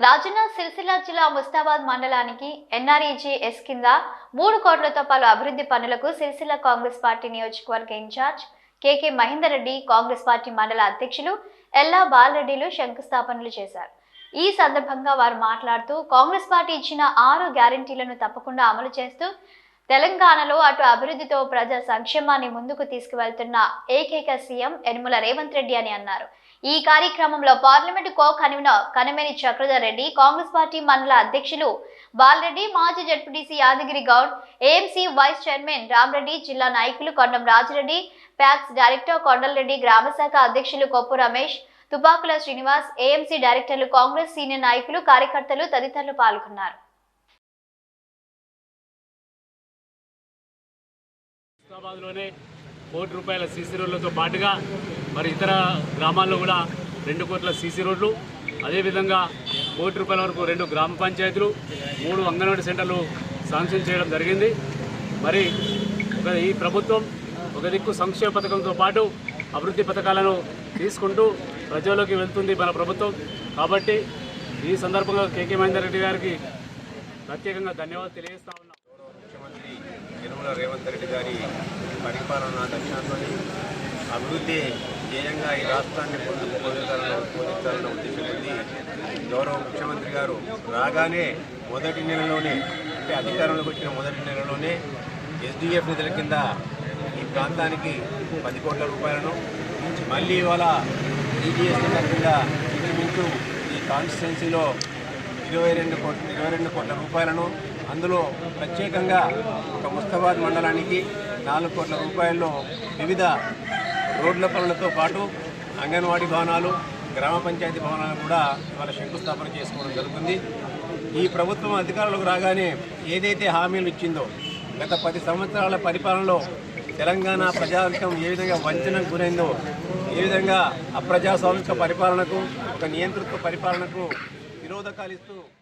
రాజన్న సిరిసిల్ల జిల్లా ముస్తాబాద్ మండలానికి ఎన్ఆర్ఈజీఎస్ కింద 3 కోట్లతో పలు అభివృద్ధి పనులకు సిరిసిల్ల కాంగ్రెస్ పార్టీ నియోజకవర్గ ఇన్ఛార్జ్ కేకే మహేందర్ రెడ్డి, కాంగ్రెస్ పార్టీ మండల అధ్యక్షులు ఎల్లా బాలరెడ్డిలు శంకుస్థాపనలు చేశారు. ఈ సందర్భంగా వారు మాట్లాడుతూ కాంగ్రెస్ పార్టీ ఇచ్చిన 6 గ్యారెంటీలను తప్పకుండా అమలు చేస్తూ తెలంగాణలో అటు అభివృద్ధితో ప్రజా సంక్షేమాన్ని ముందుకు తీసుకువెళ్తున్న ఏకైక సీఎం యనమల రేవంత్ రెడ్డి అని అన్నారు. ఈ కార్యక్రమంలో parliament co convener Kanameni Chakradhar Reddy, Congress party మండల అధ్యక్షులు బాలరెడ్డి, మాజీ ZPTC Yadagiri Goud, AMC vice chairman Ramareddy, జిల్లా నాయకులు కొండం రాజిరెడ్డి, ప్యాక్స్ డైరెక్టర్ కొండలరెడ్డి, గ్రామశాఖ అధ్యక్షులు కొప్పు రమేష్, తుపాకుల శ్రీనివాస్, ఏఎంసీ డైరెక్టర్లు, కాంగ్రెస్ సీనియర్ నాయకులు, కార్యకర్తలు తదితరులు పాల్గొన్నారు. హైదరాబాద్లోనే ₹1 కోట్ల సీసీ రోడ్లతో పాటుగా మరి ఇతర గ్రామాల్లో కూడా 2 కోట్ల సీసీ రోడ్లు, అదేవిధంగా ₹1 కోటి వరకు 2 గ్రామ పంచాయతీలు, 3 అంగన్వాడీ సెంటర్లు శాంక్షన్ చేయడం జరిగింది. మరి ఈ ప్రభుత్వం ఒక దిక్కు సంక్షేమ పథకంతో పాటు అభివృద్ధి పథకాలను తీసుకుంటూ ప్రజల్లోకి వెళ్తుంది మన ప్రభుత్వం. కాబట్టి ఈ సందర్భంగా కేకే మహేందర్ రెడ్డి గారికి ప్రత్యేకంగా ధన్యవాదాలు తెలియజేస్తా ఉన్నాం. ముఖ్యమంత్రి యనమల రేవంత్ రెడ్డి గారి పరిపాలన దక్షిణాన్ని అభివృద్ధి ధ్యేయంగా ఈ రాష్ట్రాన్ని పోషించాలన్న ఉద్దేశం ఉంది. గౌరవ ముఖ్యమంత్రి గారు రాగానే మొదటి నెలలోనే, అంటే అధికారంలోకి వచ్చిన మొదటి నెలలోనే ఎస్డిఎఫ్ నిధుల కింద ఈ ప్రాంతానికి ₹10 కోట్ల, మళ్ళీ ఇవాళ ఈజీఎస్ నిధుల కింద ఇంచుమించు ఈ కాన్స్టిట్యున్సీలో 22 కోట్ల రూపాయలను, అందులో ప్రత్యేకంగా ఒక ముస్తాబాద్ మండలానికి ₹4 కోట్ల వివిధ రోడ్ల పనులతో పాటు అంగన్వాడీ భవనాలు, గ్రామ పంచాయతీ భవనాలు కూడా ఇవాళ శంకుస్థాపన చేసుకోవడం జరుగుతుంది. ఈ ప్రభుత్వం అధికారులకు రాగానే ఏదైతే హామీలు ఇచ్చిందో, గత 10 సంవత్సరాల పరిపాలనలో తెలంగాణ ప్రజానికం ఏ విధంగా వంచనకు గురైందో, ఏ విధంగా అప్రజాస్వామిక పరిపాలనకు, ఒక నియంతృత్వ పరిపాలనకు విరోధకాలు ఇస్తూ